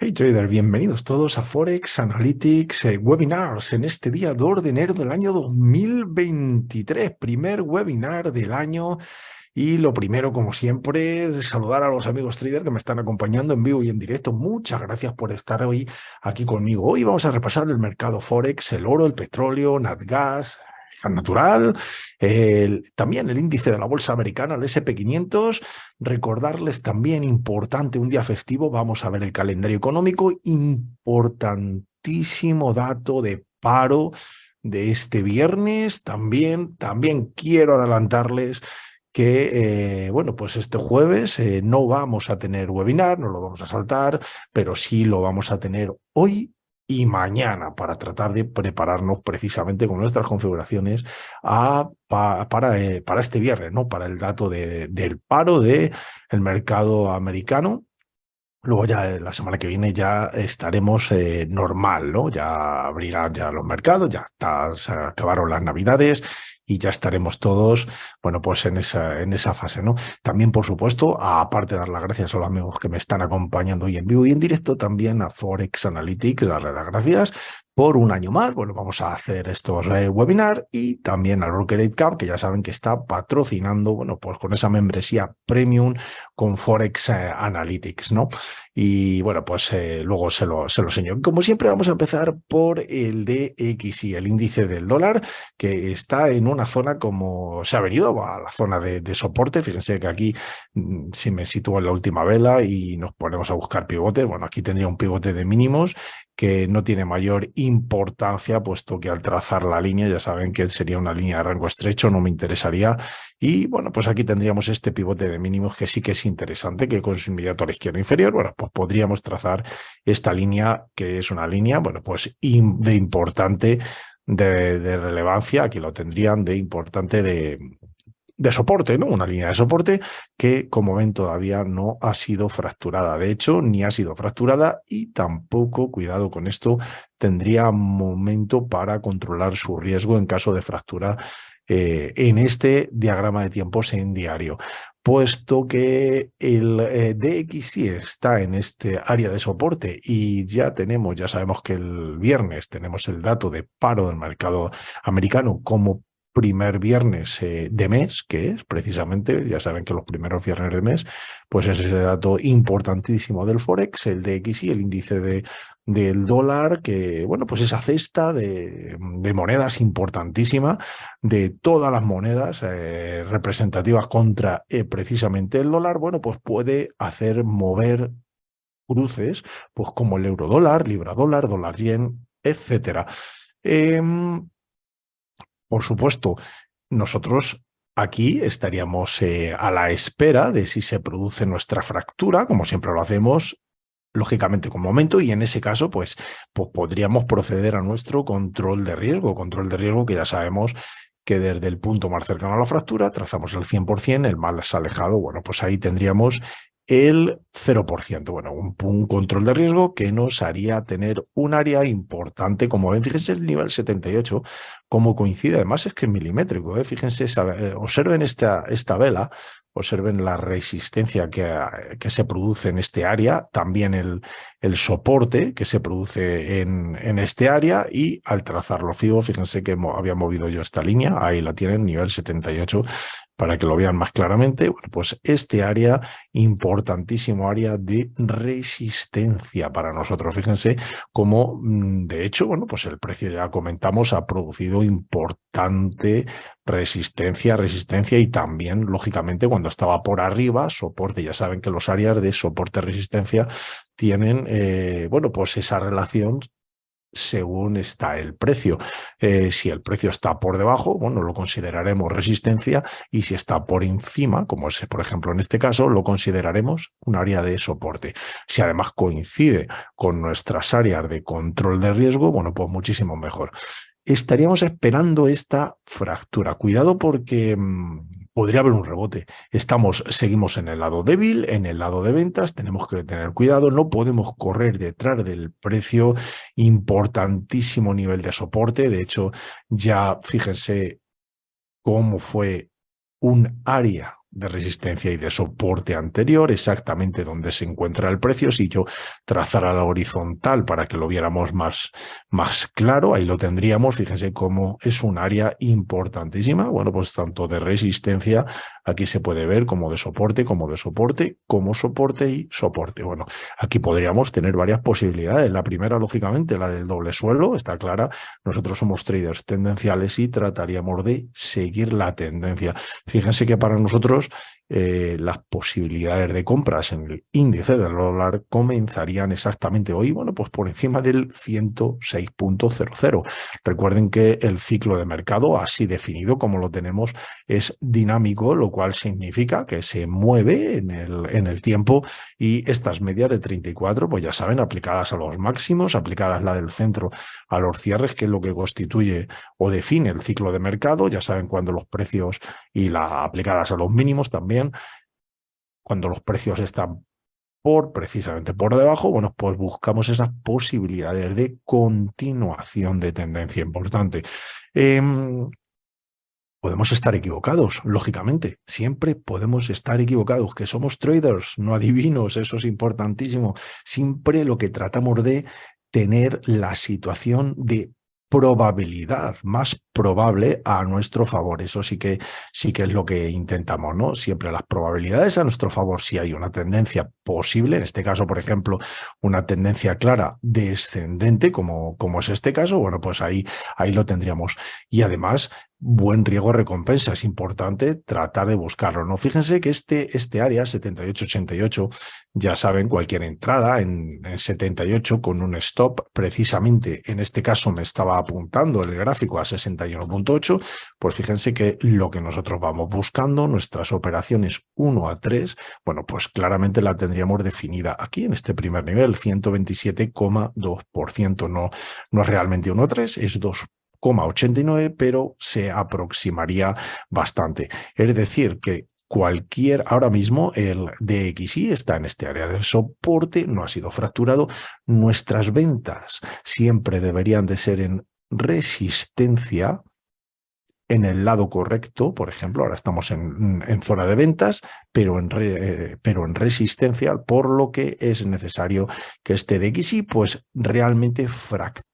Hey trader, bienvenidos todos a Forex Analytics Webinars en este día 2 de enero del año 2023, primer webinar del año. Y lo primero, como siempre, es saludar a los amigos trader que me están acompañando en vivo y en directo. Muchas gracias por estar hoy aquí conmigo. Hoy vamos a repasar el mercado Forex, el oro, el petróleo, Natgas, gas natural, también el índice de la bolsa americana, el S&P 500. Recordarles también, importante, un día festivo, vamos a ver el calendario económico, importantísimo dato de paro de este viernes. También quiero adelantarles que, bueno, pues este jueves no vamos a tener webinar, no lo vamos a saltar, pero sí lo vamos a tener hoy y mañana para tratar de prepararnos precisamente con nuestras configuraciones para este viernes, ¿no? Para el dato del paro del mercado americano. Luego ya la semana que viene ya estaremos normal, ¿no? Ya abrirán ya los mercados, ya está, se acabaron las Navidades y ya estaremos todos, bueno, pues en esa fase, ¿no? También, por supuesto, aparte de dar las gracias a los amigos que me están acompañando hoy en vivo y en directo, también a Forex Analytics, darle las gracias por un año más. Bueno, vamos a hacer estos webinars y también al Brokerage Cup, que ya saben que está patrocinando, bueno, pues con esa membresía premium con Forex Analytics, ¿no? Y bueno, pues luego se lo enseño. Como siempre, vamos a empezar por el DXY, el índice del dólar, que está en una zona, como se ha venido a la zona de soporte. Fíjense que aquí, si me sitúo en la última vela y nos ponemos a buscar pivotes, bueno, aquí tendría un pivote de mínimos que no tiene mayor importancia, puesto que al trazar la línea, ya saben que sería una línea de rango estrecho, no me interesaría. Y bueno, pues aquí tendríamos este pivote de mínimos que sí que es interesante, que con su inmediato a la izquierda inferior, bueno, pues podríamos trazar esta línea, que es una línea, bueno, pues de importante, de relevancia, aquí lo tendrían, de importante de soporte, ¿no? Una línea de soporte que, como ven, todavía no ha sido fracturada. De hecho, ni ha sido fracturada y tampoco, cuidado con esto, tendría momento para controlar su riesgo en caso de fractura en este diagrama de tiempos en diario. Puesto que el DXY está en este área de soporte y ya sabemos que el viernes tenemos el dato de paro del mercado americano como primer viernes de mes, que es precisamente, ya saben que los primeros viernes de mes, pues es ese dato importantísimo del Forex, el DXY, el índice del dólar, que, bueno, pues esa cesta de monedas importantísima, de todas las monedas representativas contra precisamente el dólar, bueno, pues puede hacer mover cruces, pues como el euro dólar, libra dólar, dólar yen, etcétera. Por supuesto, nosotros aquí estaríamos a la espera de si se produce nuestra fractura, como siempre lo hacemos, lógicamente con momento, y en ese caso pues podríamos proceder a nuestro control de riesgo que ya sabemos que desde el punto más cercano a la fractura trazamos el 100%, el más alejado, bueno, pues ahí tendríamos el 0%. Bueno, un control de riesgo que nos haría tener un área importante, como ven, fíjense el nivel 78, como coincide, además es que es milimétrico, fíjense, observen esta vela, observen la resistencia que se produce en este área, también el soporte que se produce en este área, y al trazarlo fijo, fíjense que había movido yo esta línea, ahí la tienen, nivel 78, para que lo vean más claramente. Bueno, pues este área, importantísimo área de resistencia para nosotros. Fíjense cómo, de hecho, bueno, pues el precio, ya comentamos, ha producido importante resistencia y también, lógicamente, cuando estaba por arriba, soporte. Ya saben que los áreas de soporte-resistencia tienen, bueno, pues esa relación según está el precio. Si el precio está por debajo, bueno, lo consideraremos resistencia, y si está por encima, como es por ejemplo en este caso, lo consideraremos un área de soporte. Si además coincide con nuestras áreas de control de riesgo, bueno, pues muchísimo mejor. Estaríamos esperando esta fractura. Cuidado porque podría haber un rebote. Seguimos en el lado débil, en el lado de ventas, tenemos que tener cuidado, no podemos correr detrás del precio, importantísimo nivel de soporte. De hecho, ya fíjense cómo fue un área de resistencia y de soporte anterior, exactamente donde se encuentra el precio. Si yo trazara la horizontal para que lo viéramos más claro, ahí lo tendríamos. Fíjense cómo es un área importantísima. Bueno, pues tanto de resistencia, aquí se puede ver como de soporte, como soporte y soporte. Bueno, aquí podríamos tener varias posibilidades. La primera, lógicamente, la del doble suelo, está clara. Nosotros somos traders tendenciales y trataríamos de seguir la tendencia. Fíjense que para nosotros las posibilidades de compras en el índice del dólar comenzarían exactamente hoy, bueno, pues por encima del 106.00. Recuerden que el ciclo de mercado, así definido como lo tenemos, es dinámico, lo cual significa que se mueve en el tiempo, y estas medias de 34, pues ya saben, aplicadas a los máximos, aplicadas la del centro a los cierres, que es lo que constituye o define el ciclo de mercado. Ya saben, cuando los precios y aplicadas a los mínimos también, cuando los precios están precisamente por debajo, bueno, pues buscamos esas posibilidades de continuación de tendencia importante. Podemos estar equivocados, lógicamente, siempre podemos estar equivocados, que somos traders, no adivinos, eso es importantísimo. Siempre lo que tratamos de tener la situación de probabilidad más probable a nuestro favor. Eso sí que es lo que intentamos, ¿no? Siempre las probabilidades a nuestro favor. Si hay una tendencia posible, en este caso, por ejemplo, una tendencia clara descendente, como es este caso, bueno, pues ahí lo tendríamos. Y además, buen riesgo-recompensa. Es importante tratar de buscarlo, ¿no? Fíjense que este área 78-88, ya saben, cualquier entrada en 78 con un stop, precisamente en este caso me estaba apuntando el gráfico a 61.8, pues fíjense que lo que nosotros vamos buscando, nuestras operaciones 1 a 3, bueno, pues claramente la tendríamos definida aquí en este primer nivel, 127,2%. No es realmente 1 a 3, es 2,89, pero se aproximaría bastante. Es decir, que ahora mismo el DXY está en este área de soporte, no ha sido fracturado. Nuestras ventas siempre deberían de ser en resistencia, en el lado correcto. Por ejemplo, ahora estamos en zona de ventas, pero en resistencia, por lo que es necesario que este DXY pues realmente fracture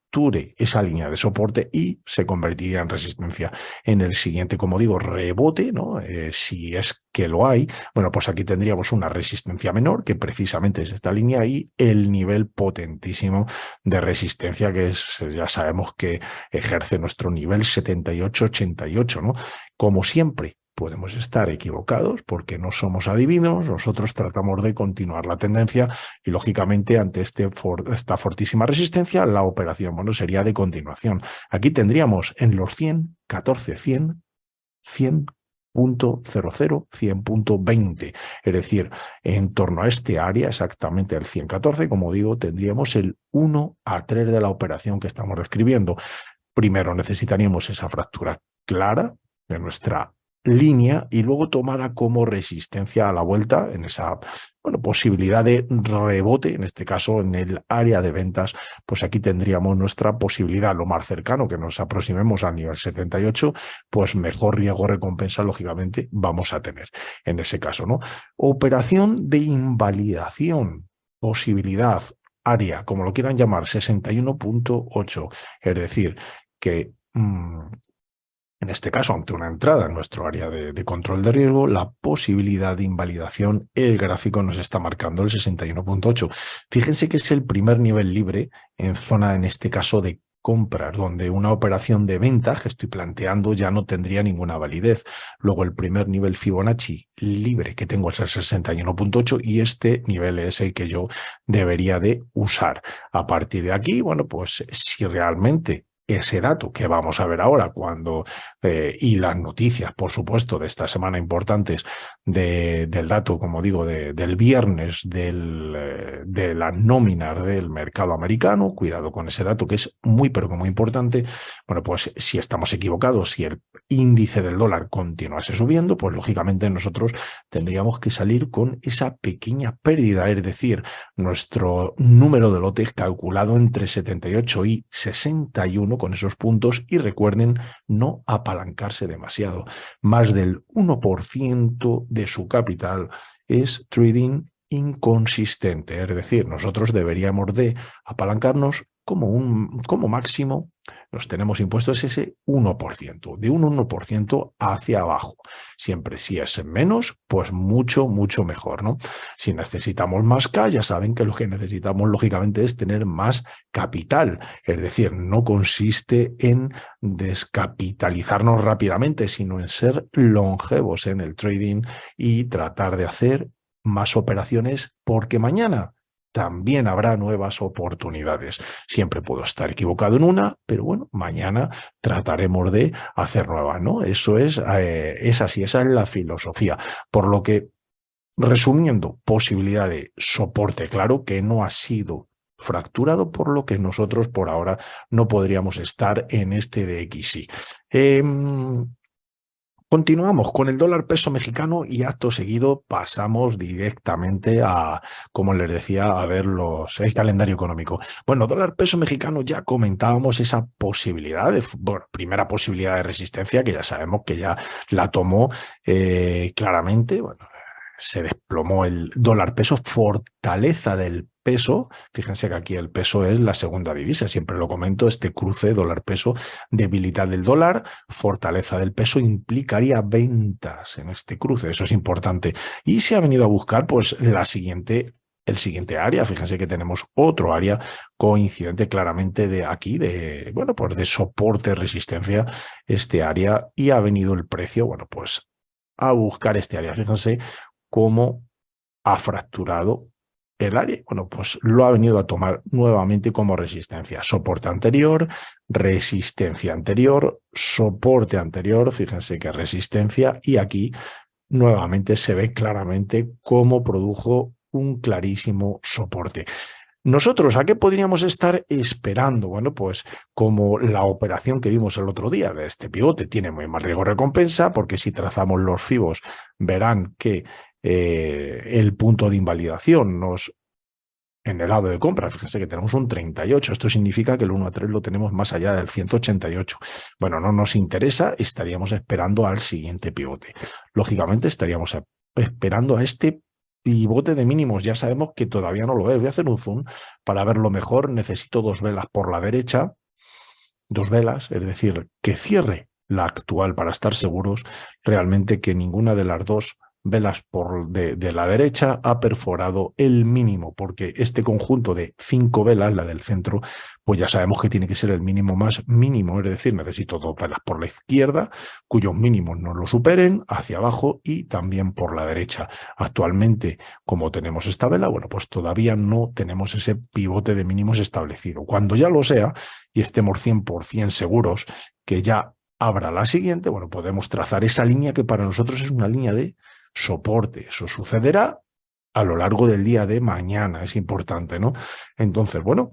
esa línea de soporte y se convertiría en resistencia en el siguiente, como digo, rebote, ¿no? Si es que lo hay, bueno, pues aquí tendríamos una resistencia menor, que precisamente es esta línea, y el nivel potentísimo de resistencia, que ya sabemos que ejerce nuestro nivel 78-88, ¿no? Como siempre, podemos estar equivocados porque no somos adivinos. Nosotros tratamos de continuar la tendencia y, lógicamente, ante esta fortísima resistencia, la operación, bueno, sería de continuación. Aquí tendríamos en los 100, 14, 100, 100.00, 100.20. Es decir, en torno a este área, exactamente el 114, como digo, tendríamos el 1 a 3 de la operación que estamos describiendo. Primero necesitaríamos esa fractura clara de nuestra línea y luego tomada como resistencia a la vuelta en esa, bueno, posibilidad de rebote, en este caso en el área de ventas. Pues aquí tendríamos nuestra posibilidad. Lo más cercano que nos aproximemos al nivel 78, pues mejor riesgo-recompensa, lógicamente, vamos a tener en ese caso, ¿no? Operación de invalidación, posibilidad, área, como lo quieran llamar, 61.8, es decir, que en este caso, ante una entrada en nuestro área de control de riesgo, la posibilidad de invalidación, el gráfico nos está marcando el 61.8. Fíjense que es el primer nivel libre en zona, en este caso, de compras, donde una operación de venta que estoy planteando ya no tendría ninguna validez. Luego, el primer nivel Fibonacci libre que tengo es el 61.8 y este nivel es el que yo debería de usar. A partir de aquí, bueno, pues si realmente ese dato que vamos a ver ahora y las noticias, por supuesto, de esta semana importantes del dato, como digo, del viernes de las nóminas del mercado americano, cuidado con ese dato que es muy, pero que muy importante. Bueno, pues si estamos equivocados, si el índice del dólar continuase subiendo, pues lógicamente nosotros tendríamos que salir con esa pequeña pérdida, es decir, nuestro número de lotes calculado entre 78 y 61, ¿no? Con esos puntos y recuerden no apalancarse demasiado. Más del 1% de su capital es trading inconsistente, es decir, nosotros deberíamos de apalancarnos como máximo, nos tenemos impuestos ese 1%, de un 1% hacia abajo. Siempre si es menos, pues mucho, mucho mejor, ¿no? Si necesitamos más K, ya saben que lo que necesitamos lógicamente es tener más capital, es decir, no consiste en descapitalizarnos rápidamente, sino en ser longevos en el trading y tratar de hacer más operaciones porque mañana también habrá nuevas oportunidades. Siempre puedo estar equivocado en una, pero bueno, mañana trataremos de hacer nuevas, ¿no? Eso es así, esa es la filosofía. Por lo que, resumiendo, posibilidad de soporte, claro, que no ha sido fracturado, por lo que nosotros por ahora no podríamos estar en este DXY. Continuamos con el dólar peso mexicano y acto seguido pasamos directamente a, como les decía, a ver el calendario económico. Bueno, dólar peso mexicano ya comentábamos esa posibilidad, bueno, primera posibilidad de resistencia que ya sabemos que ya la tomó claramente, bueno, se desplomó el dólar peso, fortaleza del peso. Fíjense que aquí el peso es la segunda divisa, siempre lo comento, este cruce dólar-peso, debilidad del dólar, fortaleza del peso implicaría ventas en este cruce, eso es importante. Y se ha venido a buscar pues el siguiente área, fíjense que tenemos otro área coincidente claramente de aquí, bueno, pues de soporte, resistencia, este área, y ha venido el precio, bueno, pues a buscar este área. Fíjense cómo ha fracturado el área. Bueno, pues lo ha venido a tomar nuevamente como resistencia. Soporte anterior, resistencia anterior, soporte anterior, fíjense que resistencia, y aquí nuevamente se ve claramente cómo produjo un clarísimo soporte. ¿Nosotros a qué podríamos estar esperando? Bueno, pues como la operación que vimos el otro día de este pivote tiene muy más riesgo-recompensa, porque si trazamos los fibos verán que el punto de invalidación en el lado de compra, fíjense que tenemos un 38, esto significa que el 1 a 3 lo tenemos más allá del 188. Bueno, no nos interesa, estaríamos esperando al siguiente pivote. Lógicamente estaríamos esperando a este pivote de mínimos, ya sabemos que todavía no lo es. Voy a hacer un zoom para verlo mejor, necesito dos velas por la derecha, dos velas, es decir, que cierre la actual para estar seguros realmente que ninguna de las dos velas de la derecha ha perforado el mínimo, porque este conjunto de 5 velas, la del centro, pues ya sabemos que tiene que ser el mínimo más mínimo, es decir, necesito dos velas por la izquierda, cuyos mínimos no lo superen, hacia abajo y también por la derecha. Actualmente, como tenemos esta vela, bueno, pues todavía no tenemos ese pivote de mínimos establecido. Cuando ya lo sea y estemos 100% seguros que ya habrá la siguiente, bueno, podemos trazar esa línea que para nosotros es una línea de soporte. Eso sucederá a lo largo del día de mañana, es importante, ¿no? Entonces, bueno,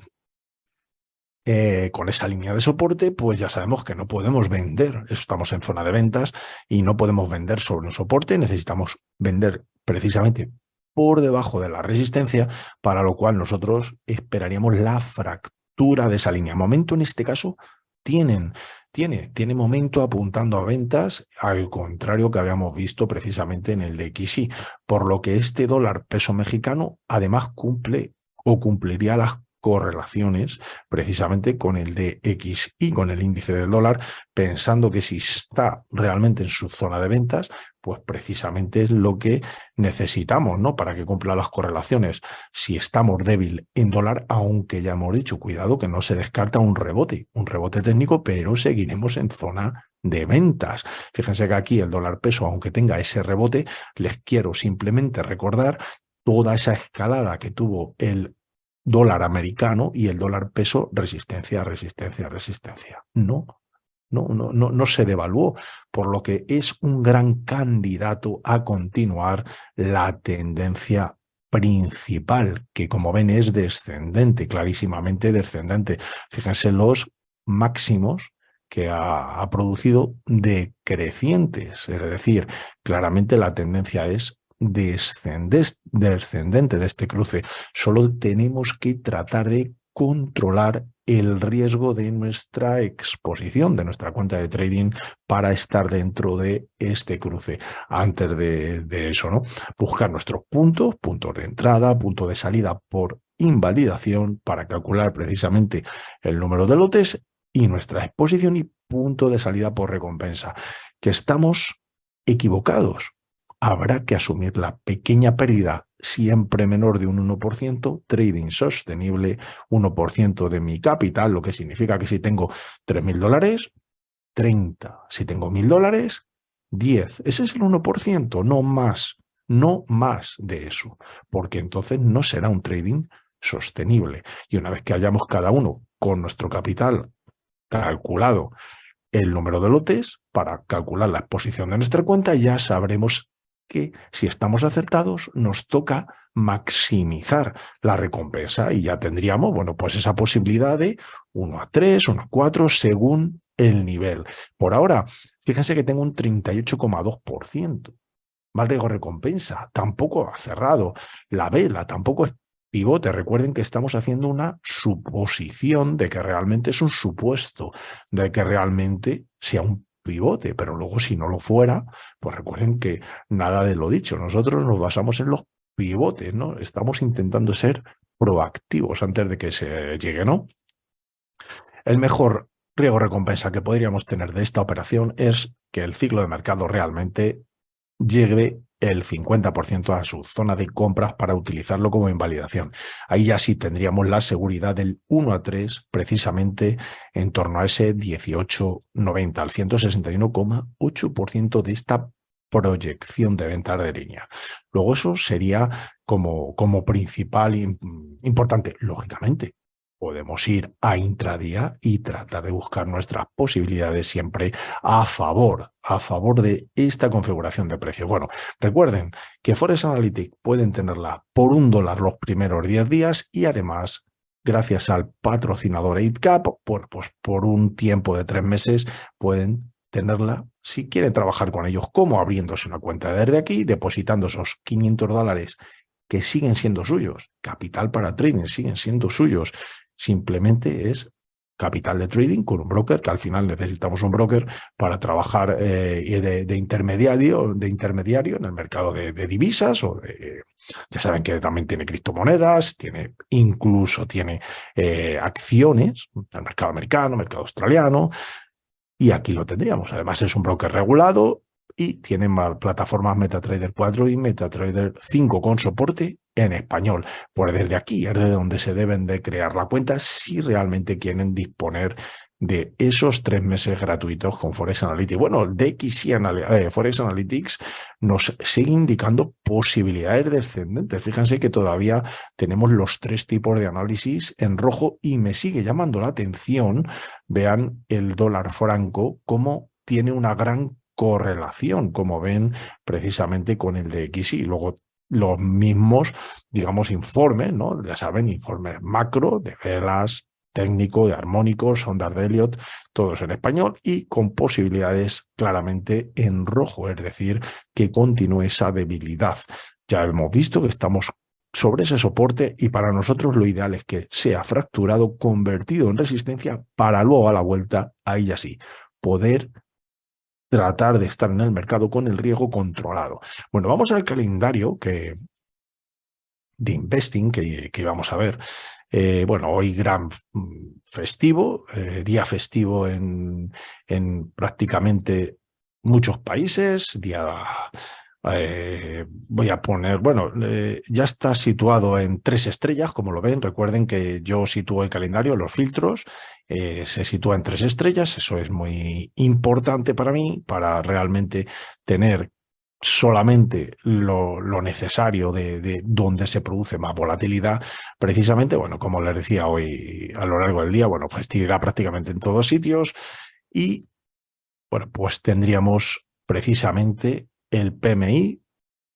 con esa línea de soporte, pues ya sabemos que no podemos vender. Estamos en zona de ventas y no podemos vender sobre un soporte, necesitamos vender precisamente por debajo de la resistencia, para lo cual nosotros esperaríamos la fractura de esa línea. Momento en este caso tiene momento apuntando a ventas, al contrario que habíamos visto precisamente en el DXY, por lo que este dólar peso mexicano además cumple o cumpliría las correlaciones precisamente con el DXY, con el índice del dólar, pensando que si está realmente en su zona de ventas, pues precisamente es lo que necesitamos, ¿no? Para que cumpla las correlaciones. Si estamos débil en dólar, aunque ya hemos dicho, cuidado que no se descarta un rebote técnico, pero seguiremos en zona de ventas. Fíjense que aquí el dólar peso, aunque tenga ese rebote, les quiero simplemente recordar toda esa escalada que tuvo el dólar americano y el dólar peso, resistencia, resistencia, resistencia. No se devaluó, por lo que es un gran candidato a continuar la tendencia principal, que como ven es descendente, clarísimamente descendente. Fíjense los máximos que ha producido decrecientes, es decir, claramente la tendencia es descendente de este cruce. Solo tenemos que tratar de controlar el riesgo de nuestra exposición, de nuestra cuenta de trading para estar dentro de este cruce. Antes de eso, ¿no? Buscar nuestros puntos de entrada, punto de salida por invalidación para calcular precisamente el número de lotes y nuestra exposición y punto de salida por recompensa. Que estamos equivocados. Habrá que asumir la pequeña pérdida siempre menor de un 1%, trading sostenible, 1% de mi capital, lo que significa que si tengo $3.000, 30. Si tengo $1.000, 10. Ese es el 1%, no más, no más de eso, porque entonces no será un trading sostenible. Y una vez que hayamos cada uno con nuestro capital calculado el número de lotes para calcular la exposición de nuestra cuenta, ya sabremos que si estamos acertados nos toca maximizar la recompensa y ya tendríamos, bueno, pues esa posibilidad de 1 a 3, 1 a 4 según el nivel. Por ahora, fíjense que tengo un 38,2%. Más riesgo recompensa, tampoco ha cerrado. La vela tampoco es pivote. Recuerden que estamos haciendo una suposición de que realmente es un supuesto, de que realmente sea un pivote, pero luego si no lo fuera, pues recuerden que nada de lo dicho. Nosotros nos basamos en los pivotes, ¿no? Estamos intentando ser proactivos antes de que se llegue, ¿no? El mejor riesgo recompensa que podríamos tener de esta operación es que el ciclo de mercado realmente llegue el 50% a su zona de compras para utilizarlo como invalidación. Ahí ya sí tendríamos la seguridad del 1 a 3, precisamente en torno a ese 18,90, al 161,8% de esta proyección de ventas de línea. Luego eso sería como principal importante, lógicamente. Podemos ir a intradía y tratar de buscar nuestras posibilidades siempre a favor de esta configuración de precio. Bueno, recuerden que Forex Analytics pueden tenerla por $1 los primeros 10 días y además, gracias al patrocinador 8Cap, bueno, pues por un tiempo de 3 meses pueden tenerla si quieren trabajar con ellos, como abriéndose una cuenta desde aquí, depositando esos $500 que siguen siendo suyos. Capital para trading siguen siendo suyos. Simplemente es capital de trading con un broker, que al final necesitamos un broker para trabajar de intermediario en el mercado de divisas o ya saben que también tiene criptomonedas, incluso tiene acciones, el mercado americano, mercado australiano, y aquí lo tendríamos. Además es un broker regulado y tiene plataformas MetaTrader 4 y MetaTrader 5 con soporte en español. Pues desde aquí es de donde se deben de crear la cuenta si realmente quieren disponer de esos 3 meses gratuitos con Forex Analytics. Bueno, DXY Forex Analytics nos sigue indicando posibilidades descendentes. Fíjense que todavía tenemos los 3 tipos de análisis en rojo y me sigue llamando la atención. Vean el dólar franco cómo tiene una gran correlación, como ven precisamente con el de DXY. Luego los mismos, digamos, informes, ¿no? Ya saben, informes macro de velas, técnico, de armónicos, ondas de Elliott, todos en español y con posibilidades claramente en rojo, es decir, que continúe esa debilidad. Ya hemos visto que estamos sobre ese soporte y para nosotros lo ideal es que sea fracturado, convertido en resistencia para luego a la vuelta, ahí ya sí, poder tratar de estar en el mercado con el riesgo controlado. Bueno, vamos al calendario de investing que vamos a ver. Bueno, hoy gran festivo, día festivo en prácticamente muchos países, voy a poner, bueno, ya está situado en 3 estrellas, como lo ven. Recuerden que yo sitúo el calendario, los filtros, se sitúa en 3 estrellas. Eso es muy importante para mí, para realmente tener solamente lo necesario de donde se produce más volatilidad. Precisamente, bueno, como les decía hoy a lo largo del día, bueno, festividad prácticamente en todos sitios y, bueno, pues tendríamos precisamente el PMI,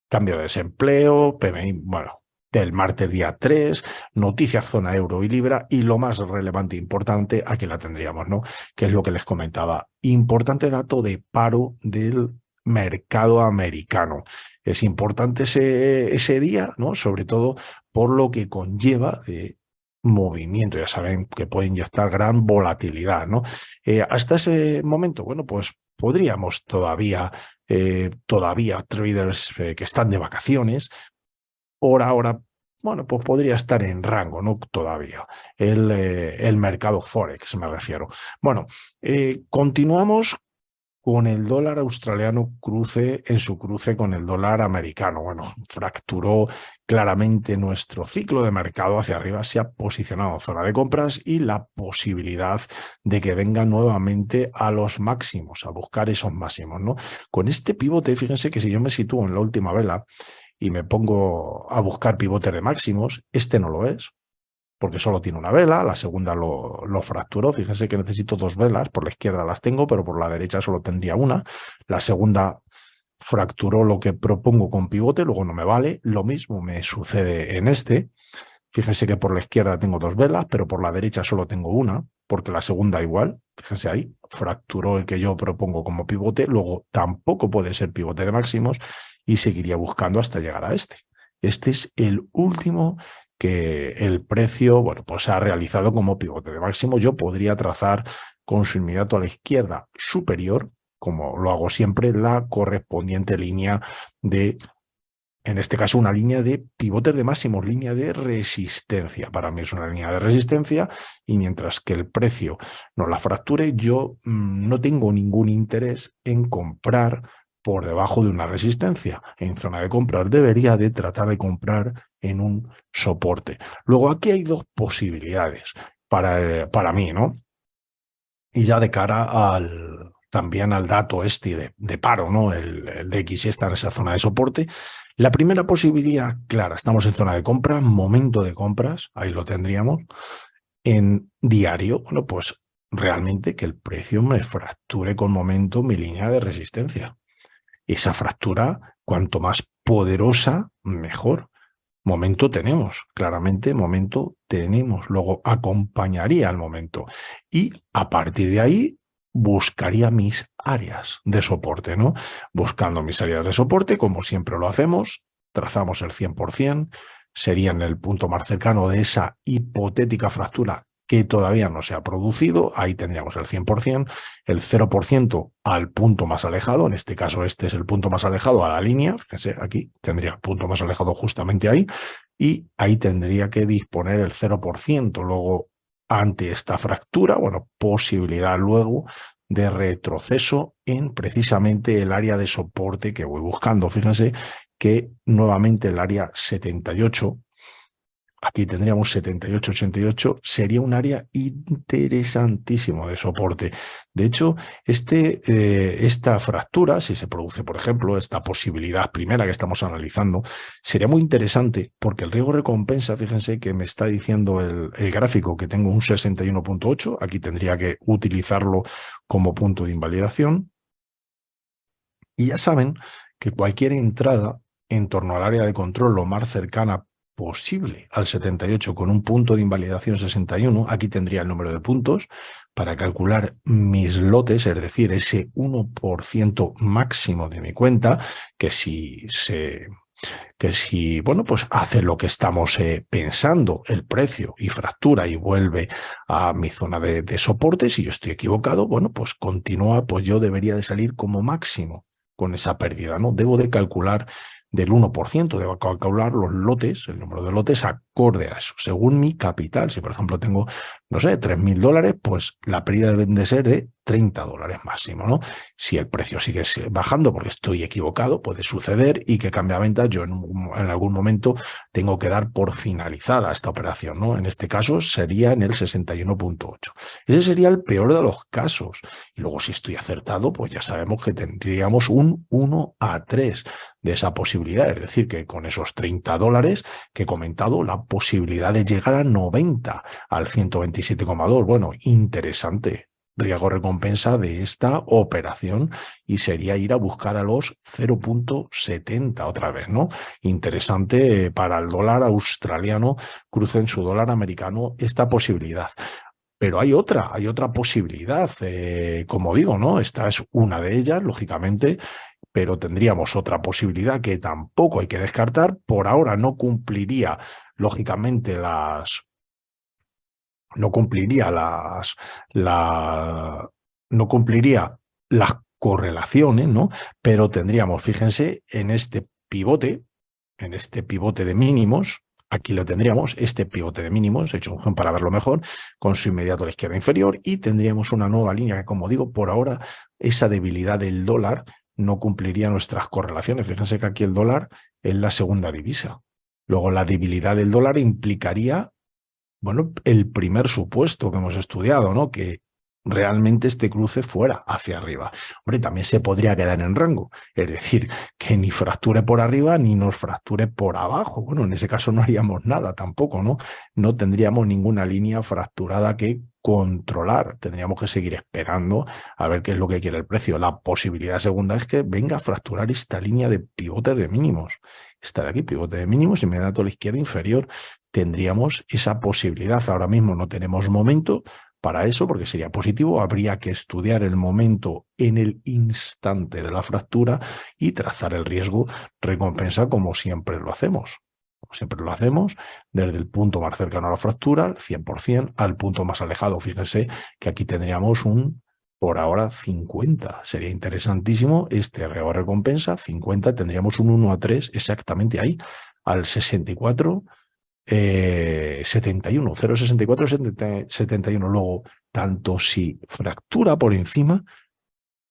cambio de desempleo, PMI, bueno, del martes día 3, noticias zona euro y libra y lo más relevante e importante, aquí la tendríamos, ¿no? Que es lo que les comentaba. Importante dato de paro del mercado americano. Es importante ese día, ¿no? Sobre todo por lo que conlleva de movimiento. Ya saben que puede inyectar gran volatilidad, ¿no? Hasta ese momento, bueno, pues podríamos todavía traders que están de vacaciones, por ahora, bueno, pues podría estar en rango, ¿no? Todavía. El mercado Forex, me refiero. Bueno, continuamos con el dólar australiano en su cruce con el dólar americano. Bueno, fracturó claramente nuestro ciclo de mercado hacia arriba, se ha posicionado en zona de compras y la posibilidad de que venga nuevamente a los máximos, a buscar esos máximos, ¿no? Con este pivote, fíjense que si yo me sitúo en la última vela y me pongo a buscar pivotes de máximos, este no lo es, porque solo tiene una vela, la segunda lo fracturó. Fíjense que necesito dos velas, por la izquierda las tengo, pero por la derecha solo tendría una. La segunda fracturó lo que propongo con pivote, luego no me vale. Lo mismo me sucede en este. Fíjense que por la izquierda tengo dos velas, pero por la derecha solo tengo una, porque la segunda igual, fíjense ahí, fracturó el que yo propongo como pivote, luego tampoco puede ser pivote de máximos y seguiría buscando hasta llegar a este. Este es el último que el precio, bueno, pues ha realizado como pivote de máximo. Yo podría trazar con su inmediato a la izquierda superior, como lo hago siempre, la correspondiente línea de, en este caso, una línea de pivotes de máximos, línea de resistencia. Para mí es una línea de resistencia y mientras que el precio no la fracture, yo no tengo ningún interés en comprar por debajo de una resistencia. En zona de compras debería de tratar de comprar en un soporte. Luego aquí hay dos posibilidades para mí, ¿no? Y ya de cara también al dato de paro, ¿no? El DXY está en esa zona de soporte. La primera posibilidad, clara, estamos en zona de compra, momento de compras, ahí lo tendríamos. En diario, bueno, pues realmente que el precio me fracture con momento mi línea de resistencia. Esa fractura, cuanto más poderosa, mejor. Momento tenemos, claramente momento tenemos. Luego acompañaría al momento y a partir de ahí buscaría mis áreas de soporte, ¿no? Buscando mis áreas de soporte, como siempre lo hacemos, trazamos el 100%, sería en el punto más cercano de esa hipotética fractura que todavía no se ha producido, ahí tendríamos el 100%, el 0% al punto más alejado, en este caso este es el punto más alejado a la línea, fíjense aquí tendría el punto más alejado justamente ahí, y ahí tendría que disponer el 0%. Luego, ante esta fractura, bueno, posibilidad luego de retroceso en precisamente el área de soporte que voy buscando. Fíjense que nuevamente el área 78, aquí tendríamos 78, 88, sería un área interesantísimo de soporte. De hecho, esta fractura, si se produce, por ejemplo, esta posibilidad primera que estamos analizando, sería muy interesante porque el riesgo recompensa, fíjense que me está diciendo el gráfico que tengo un 61.8, aquí tendría que utilizarlo como punto de invalidación. Y ya saben que cualquier entrada en torno al área de control lo más cercana posible al 78 con un punto de invalidación 61, aquí tendría el número de puntos para calcular mis lotes, es decir, ese 1% máximo de mi cuenta, que si bueno, pues hace lo que estamos pensando, el precio, y fractura y vuelve a mi zona de soporte, si yo estoy equivocado, bueno, pues continúa, pues yo debería de salir como máximo con esa pérdida, ¿no? Debo de calcular del 1%, debo calcular los lotes, el número de lotes acorde a eso, según mi capital. Si, por ejemplo, tengo, no sé, $3.000, pues la pérdida debe de ser de $30 máximo, ¿no? Si el precio sigue bajando porque estoy equivocado, puede suceder y que cambie a venta, yo en algún momento tengo que dar por finalizada esta operación, ¿no? En este caso sería en el 61.8. Ese sería el peor de los casos. Y luego si estoy acertado, pues ya sabemos que tendríamos un 1-3 de esa posibilidad. Es decir, que con esos $30 que he comentado, la posibilidad de llegar a 90 al 127,2. Bueno, interesante riesgo-recompensa de esta operación y sería ir a buscar a los 0.70 otra vez, ¿no? Interesante para el dólar australiano, cruce en su dólar americano esta posibilidad. Pero hay otra posibilidad, como digo, ¿no? Esta es una de ellas, lógicamente, pero tendríamos otra posibilidad que tampoco hay que descartar. Por ahora no cumpliría, lógicamente, no cumpliría no cumpliría las correlaciones, ¿no? Pero tendríamos, fíjense, en este pivote de mínimos, aquí lo tendríamos, este pivote de mínimos, hecho un zoom para verlo mejor, con su inmediato a la izquierda inferior, y tendríamos una nueva línea que, como digo, por ahora, esa debilidad del dólar no cumpliría nuestras correlaciones. Fíjense que aquí el dólar es la segunda divisa. Luego, la debilidad del dólar implicaría, bueno, el primer supuesto que hemos estudiado, ¿no? Que realmente este cruce fuera hacia arriba. Hombre, también se podría quedar en rango, es decir, que ni fracture por arriba ni nos fracture por abajo. Bueno, en ese caso no haríamos nada tampoco, ¿no? No tendríamos ninguna línea fracturada que controlar. Tendríamos que seguir esperando a ver qué es lo que quiere el precio. La posibilidad segunda es que venga a fracturar esta línea de pivotes de mínimos. Esta de aquí, pivote de mínimos, inmediato a la izquierda inferior, tendríamos esa posibilidad. Ahora mismo no tenemos momento para eso, porque sería positivo. Habría que estudiar el momento en el instante de la fractura y trazar el riesgo recompensa como siempre lo hacemos. Como siempre lo hacemos, desde el punto más cercano a la fractura, al 100%, al punto más alejado. Fíjense que aquí tendríamos por ahora 50. Sería interesantísimo este riesgo recompensa. 50, tendríamos un 1 a 3 exactamente ahí, al 64. 71, 0,64, 71. Luego, tanto si fractura por encima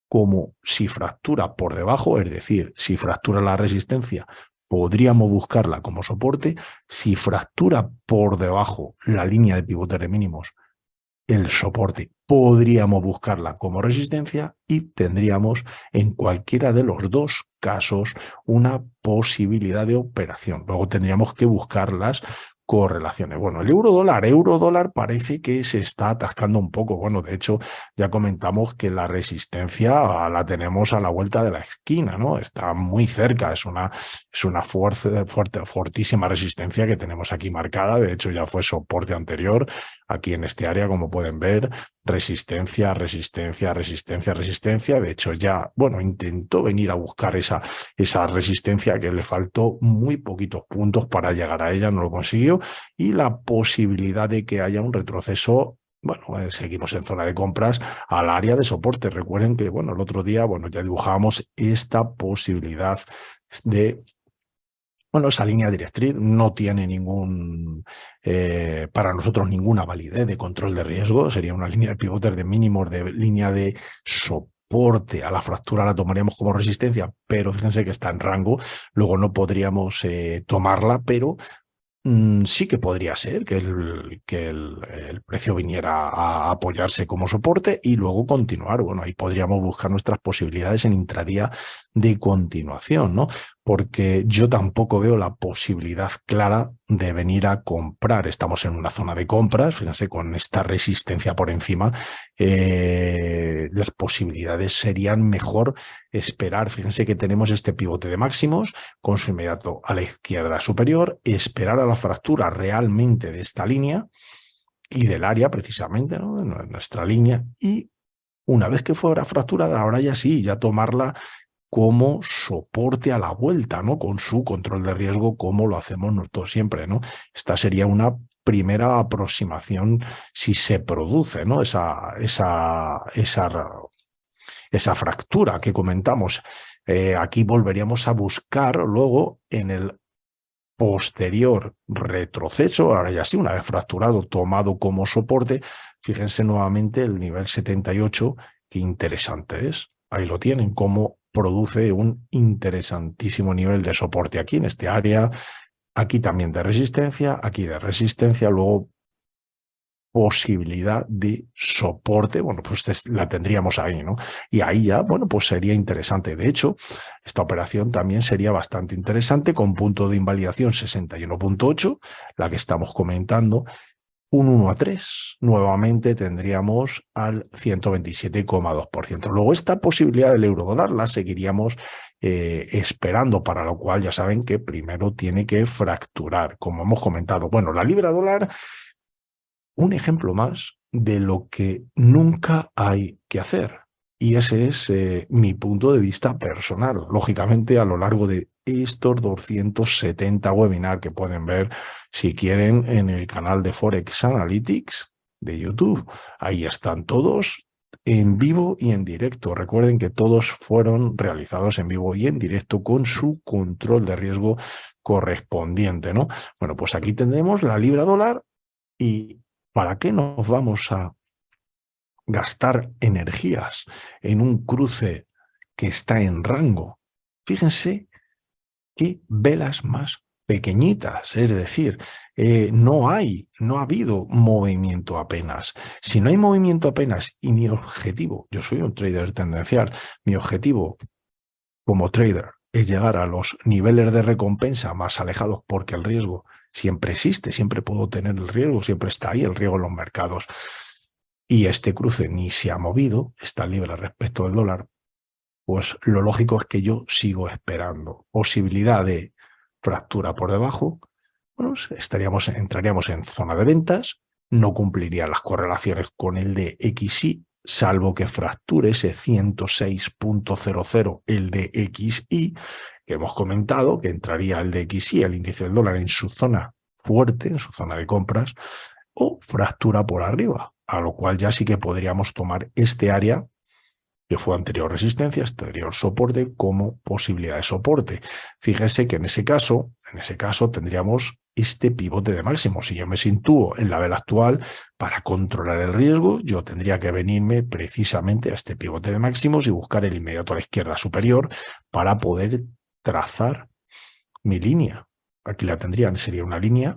como si fractura por debajo, es decir, si fractura la resistencia, podríamos buscarla como soporte. Si fractura por debajo la línea de pivote de mínimos, el soporte, podríamos buscarla como resistencia, y tendríamos en cualquiera de los dos casos una posibilidad de operación. Luego tendríamos que buscar las correlaciones. Bueno, el euro-dólar parece que se está atascando un poco. Bueno, de hecho, ya comentamos que la resistencia la tenemos a la vuelta de la esquina, ¿no? Está muy cerca, es una fortísima resistencia que tenemos aquí marcada. De hecho, ya fue soporte anterior aquí en este área, como pueden ver. Resistencia, resistencia, resistencia, resistencia. De hecho, ya, bueno, intentó venir a buscar esa resistencia, que le faltó muy poquitos puntos para llegar a ella, no lo consiguió, y la posibilidad de que haya un retroceso. Bueno, seguimos en zona de compras al área de soporte. Recuerden que, bueno, el otro día, bueno, ya dibujábamos esta posibilidad de, bueno, esa línea directriz no tiene para nosotros ninguna validez de control de riesgo. Sería una línea de pivotes de mínimos, de línea de soporte. A la fractura la tomaríamos como resistencia, pero fíjense que está en rango. Luego no podríamos tomarla, pero sí que podría ser que el precio viniera a apoyarse como soporte y luego continuar. Bueno, ahí podríamos buscar nuestras posibilidades en intradía de continuación, ¿no? Porque yo tampoco veo la posibilidad clara de venir a comprar. Estamos en una zona de compras, fíjense, con esta resistencia por encima, las posibilidades serían mejor esperar. Fíjense que tenemos este pivote de máximos con su inmediato a la izquierda superior, esperar a la fractura realmente de esta línea y del área precisamente, ¿no? De nuestra línea, y una vez que fuera fracturada, ahora ya sí, ya tomarla como soporte a la vuelta, ¿no? Con su control de riesgo, como lo hacemos nosotros siempre, ¿no? Esta sería una primera aproximación si se produce, ¿no? Esa fractura que comentamos. Aquí volveríamos a buscar luego en el posterior retroceso, ahora ya sí, una vez fracturado, tomado como soporte. Fíjense nuevamente el nivel 78, qué interesante es. Ahí lo tienen, cómo produce un interesantísimo nivel de soporte aquí en este área, aquí también de resistencia, aquí de resistencia, luego posibilidad de soporte. Bueno, pues la tendríamos ahí, ¿no? Y ahí ya, bueno, pues sería interesante. De hecho, esta operación también sería bastante interesante, con punto de invalidación 61.8, la que estamos comentando, un 1 a 3. Nuevamente tendríamos al 127,2%. Luego, esta posibilidad del euro-dólar la seguiríamos esperando, para lo cual ya saben que primero tiene que fracturar, como hemos comentado. Bueno, la libra-dólar, un ejemplo más de lo que nunca hay que hacer. Y ese es mi punto de vista personal. Lógicamente, a lo largo de estos 270 webinars que pueden ver, si quieren, en el canal de Forex Analytics, de YouTube. Ahí están todos en vivo y en directo. Recuerden que todos fueron realizados en vivo y en directo con su control de riesgo correspondiente, ¿no? Bueno, pues aquí tendremos la libra dólar. ¿Y para qué nos vamos a gastar energías en un cruce que está en rango? Fíjense qué velas más pequeñitas, es decir, no ha habido movimiento apenas. Si no hay movimiento apenas y mi objetivo, yo soy un trader tendencial, mi objetivo como trader es llegar a los niveles de recompensa más alejados porque el riesgo siempre existe, siempre puedo tener el riesgo, siempre está ahí el riesgo en los mercados. Y este cruce ni se ha movido, está libre respecto del dólar, pues lo lógico es que yo sigo esperando. Posibilidad de fractura por debajo, bueno, entraríamos en zona de ventas, no cumpliría las correlaciones con el de XY, salvo que fracture ese 106.00 el de XY, que hemos comentado que entraría el de XY, el índice del dólar, en su zona fuerte, en su zona de compras, o fractura por arriba, a lo cual ya sí que podríamos tomar este área que fue anterior resistencia, anterior soporte, como posibilidad de soporte. Fíjense que en ese caso tendríamos este pivote de máximo. Si yo me sitúo en la vela actual para controlar el riesgo, yo tendría que venirme precisamente a este pivote de máximos y buscar el inmediato a la izquierda superior para poder trazar mi línea. Aquí la tendrían, sería una línea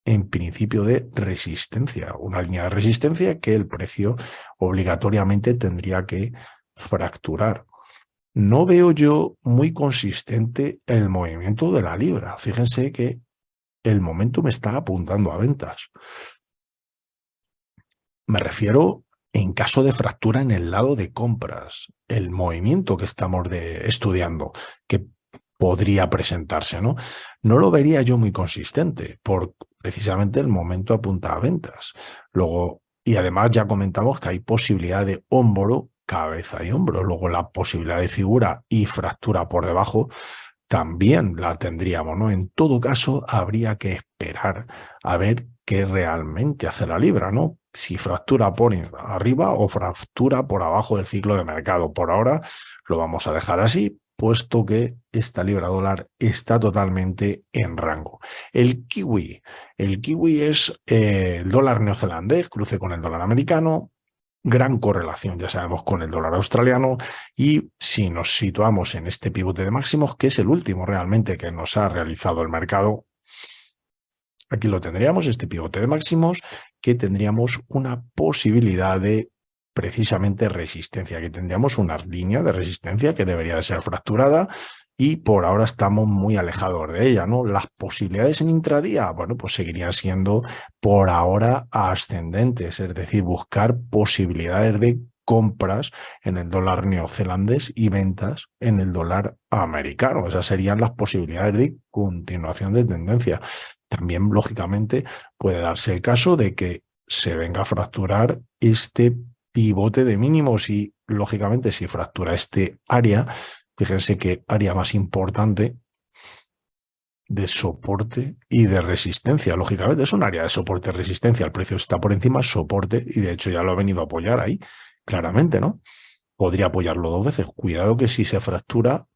en principio de resistencia, una línea de resistencia que el precio obligatoriamente tendría que fracturar. No veo yo muy consistente el movimiento de la libra. Fíjense que el momento me está apuntando a ventas. Me refiero en caso de fractura en el lado de compras, el movimiento que estamos estudiando, que podría presentarse, ¿no? No lo vería yo muy consistente, por precisamente el momento apunta a ventas. Luego, y además ya comentamos que hay posibilidad de hombro, cabeza y hombro. Luego la posibilidad de figura y fractura por debajo también la tendríamos, ¿no? En todo caso, habría que esperar a ver qué realmente hace la libra, ¿no? Si fractura por arriba o fractura por abajo del ciclo de mercado. Por ahora lo vamos a dejar así, puesto que esta libra dólar está totalmente en rango. El kiwi es el dólar neozelandés, cruce con el dólar americano, gran correlación, ya sabemos, con el dólar australiano, y si nos situamos en este pivote de máximos, que es el último realmente que nos ha realizado el mercado, aquí lo tendríamos, este pivote de máximos, que tendríamos una posibilidad de precisamente resistencia, que tendríamos una línea de resistencia que debería de ser fracturada y por ahora estamos muy alejados de ella, ¿no? Las posibilidades en intradía, bueno, pues seguirían siendo por ahora ascendentes, es decir, buscar posibilidades de compras en el dólar neozelandés y ventas en el dólar americano. Esas serían las posibilidades de continuación de tendencia. También, lógicamente, puede darse el caso de que se venga a fracturar este pivote de mínimos y, lógicamente, si fractura este área, fíjense que área más importante de soporte y de resistencia. Lógicamente, es un área de soporte y resistencia. El precio está por encima, soporte, y de hecho ya lo ha venido a apoyar ahí, claramente, ¿no? Podría apoyarlo dos veces. Cuidado que si se fractura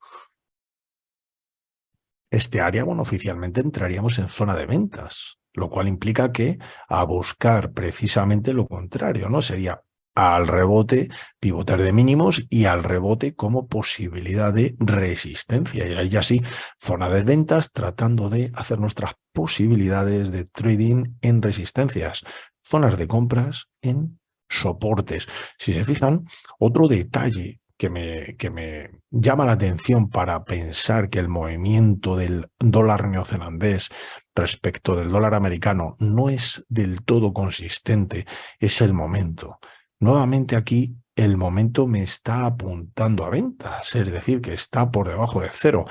este área, bueno, oficialmente entraríamos en zona de ventas, lo cual implica que a buscar precisamente lo contrario, ¿no? Sería al rebote, pivotar de mínimos y al rebote como posibilidad de resistencia. Y ahí ya sí, zona de ventas, tratando de hacer nuestras posibilidades de trading en resistencias, zonas de compras en soportes. Si se fijan, otro detalle que me llama la atención para pensar que el movimiento del dólar neozelandés respecto del dólar americano no es del todo consistente, es el momento. Nuevamente aquí el momento me está apuntando a ventas, es decir, que está por debajo de cero.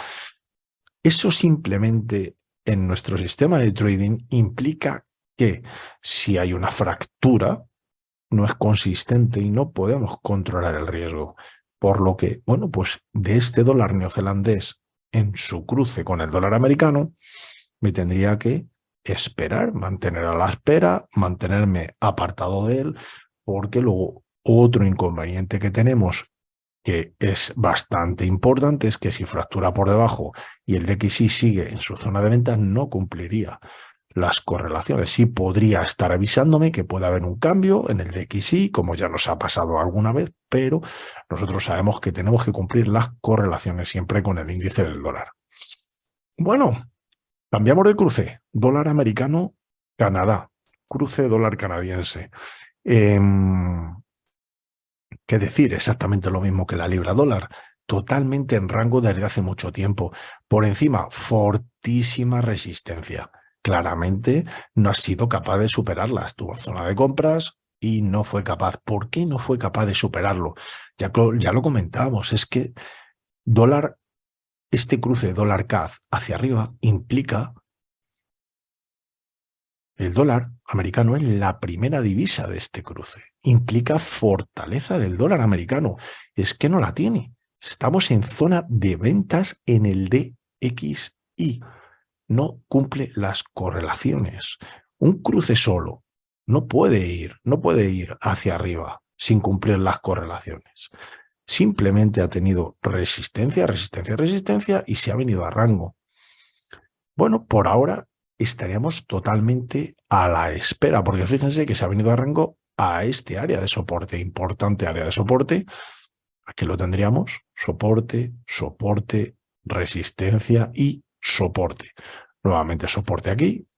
Eso simplemente en nuestro sistema de trading implica que si hay una fractura, no es consistente y no podemos controlar el riesgo. Por lo que, bueno, pues de este dólar neozelandés en su cruce con el dólar americano, me tendría que esperar, mantener a la espera, mantenerme apartado de él, porque luego otro inconveniente que tenemos, que es bastante importante, es que si fractura por debajo y el DXY sigue en su zona de ventas, no cumpliría las correlaciones. Sí podría estar avisándome que puede haber un cambio en el DXY, como ya nos ha pasado alguna vez, pero nosotros sabemos que tenemos que cumplir las correlaciones siempre con el índice del dólar. Bueno, cambiamos de cruce. Dólar americano, Canadá. Cruce dólar canadiense. ¿Qué decir? Exactamente lo mismo que la libra dólar. Totalmente en rango desde hace mucho tiempo. Por encima, fortísima resistencia. Claramente no ha sido capaz de superarla. Estuvo en zona de compras y no fue capaz. ¿Por qué no fue capaz de superarlo? Ya lo comentábamos. Es que dólar, este cruce dólar-CAD hacia arriba implica el dólar americano es la primera divisa de este cruce. Implica fortaleza del dólar americano. Es que no la tiene. Estamos en zona de ventas en el DXY. No cumple las correlaciones. Un cruce solo no puede ir hacia arriba sin cumplir las correlaciones. Simplemente ha tenido resistencia, resistencia, resistencia y se ha venido a rango. Bueno, por ahora estaríamos totalmente a la espera, porque fíjense que se ha venido a rango a este área de soporte, importante área de soporte. Aquí lo tendríamos, soporte, soporte, resistencia y soporte. Nuevamente soporte aquí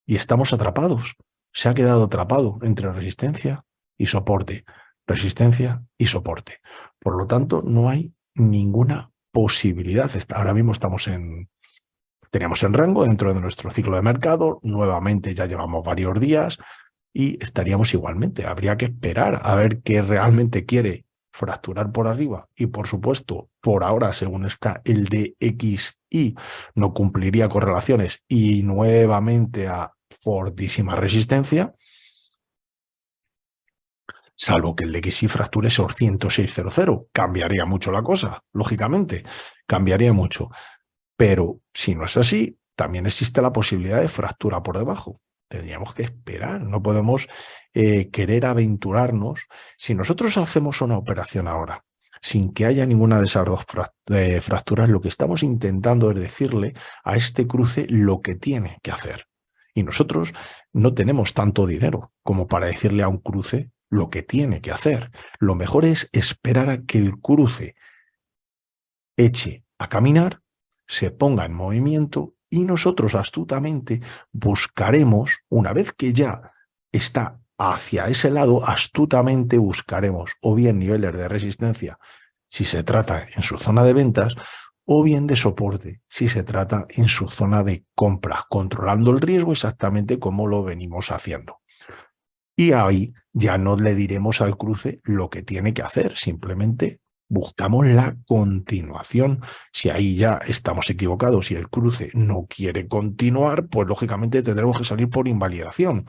y estamos atrapados. Se ha quedado atrapado entre resistencia y soporte, resistencia y soporte. Por lo tanto, no hay ninguna posibilidad. Ahora mismo teníamos en rango dentro de nuestro ciclo de mercado, nuevamente ya llevamos varios días y estaríamos igualmente. Habría que esperar a ver qué realmente quiere fracturar por arriba y por supuesto, por ahora, según está el DXY, no cumpliría correlaciones y nuevamente a fortísima resistencia, salvo que el DXY fracture esos 106.00. Cambiaría mucho la cosa, lógicamente, cambiaría mucho. Pero si no es así, también existe la posibilidad de fractura por debajo. Tendríamos que esperar, no podemos querer aventurarnos. Si nosotros hacemos una operación ahora, sin que haya ninguna de esas dos fracturas, lo que estamos intentando es decirle a este cruce lo que tiene que hacer. Y nosotros no tenemos tanto dinero como para decirle a un cruce lo que tiene que hacer. Lo mejor es esperar a que el cruce eche a caminar, se ponga en movimiento y nosotros astutamente buscaremos, una vez que ya está hacia ese lado, astutamente buscaremos o bien niveles de resistencia si se trata en su zona de ventas o bien de soporte si se trata en su zona de compras, controlando el riesgo exactamente como lo venimos haciendo. Y ahí ya no le diremos al cruce lo que tiene que hacer, simplemente buscamos la continuación. Si ahí ya estamos equivocados y el cruce no quiere continuar, pues lógicamente tendremos que salir por invalidación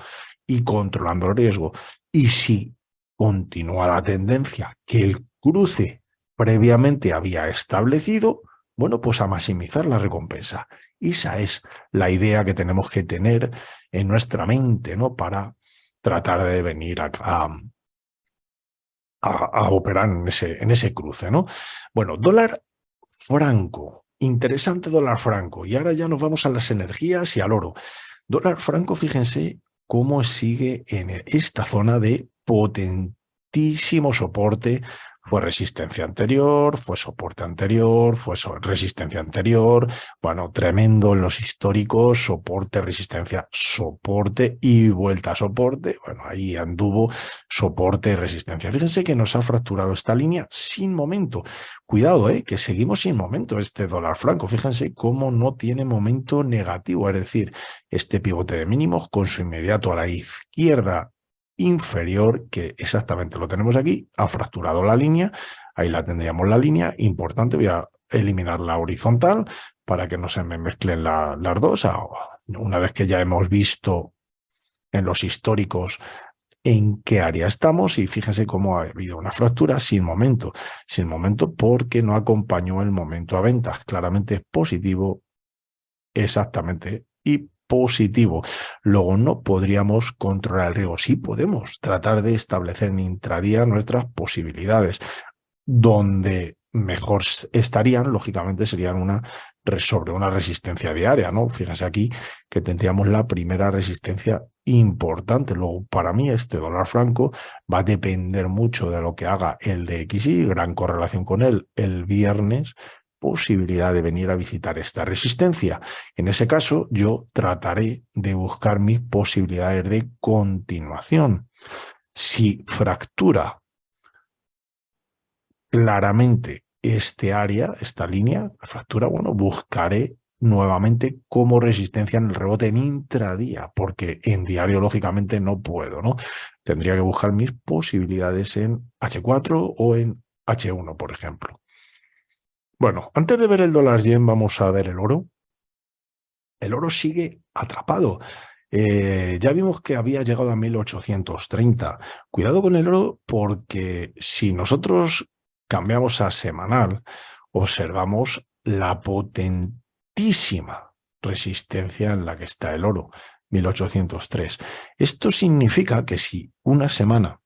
y controlando el riesgo. Y si continúa la tendencia que el cruce previamente había establecido, bueno, pues a maximizar la recompensa. Esa es la idea que tenemos que tener en nuestra mente, ¿no? Para tratar de venir a operar en ese cruce, ¿no? Bueno, dólar franco, interesante dólar franco. Y ahora ya nos vamos a las energías y al oro. Dólar franco, fíjense cómo sigue en esta zona de potentísimo soporte. Fue resistencia anterior, fue soporte anterior, fue resistencia anterior. Bueno, tremendo en los históricos, soporte, resistencia, soporte y vuelta a soporte. Bueno, ahí anduvo soporte y resistencia. Fíjense que nos ha fracturado esta línea sin momento. Cuidado, que seguimos sin momento este dólar franco. Fíjense cómo no tiene momento negativo, es decir, este pivote de mínimos con su inmediato a la izquierda inferior, que exactamente lo tenemos aquí, ha fracturado la línea, ahí la tendríamos la línea, importante, voy a eliminar la horizontal para que no se me mezclen las dos, una vez que ya hemos visto en los históricos en qué área estamos y fíjense cómo ha habido una fractura sin momento porque no acompañó el momento a ventas, claramente es positivo, exactamente, y positivo. Luego no podríamos controlar el riesgo. Sí podemos tratar de establecer en intradía nuestras posibilidades. Donde mejor estarían, lógicamente, serían sobre una resistencia diaria, ¿no? Fíjense aquí que tendríamos la primera resistencia importante. Luego, para mí, este dólar franco va a depender mucho de lo que haga el DXY, gran correlación con él el viernes, posibilidad de venir a visitar esta resistencia. En ese caso, yo trataré de buscar mis posibilidades de continuación. Si fractura claramente este área, esta línea, la fractura, bueno, buscaré nuevamente como resistencia en el rebote en intradía, porque en diario lógicamente no puedo, ¿no? Tendría que buscar mis posibilidades en H4 o en H1, por ejemplo. Bueno, antes de ver el dólar yen, vamos a ver el oro. El oro sigue atrapado. Ya vimos que había llegado a 1830. Cuidado con el oro porque si nosotros cambiamos a semanal, observamos la potentísima resistencia en la que está el oro, 1803. Esto significa que si una semana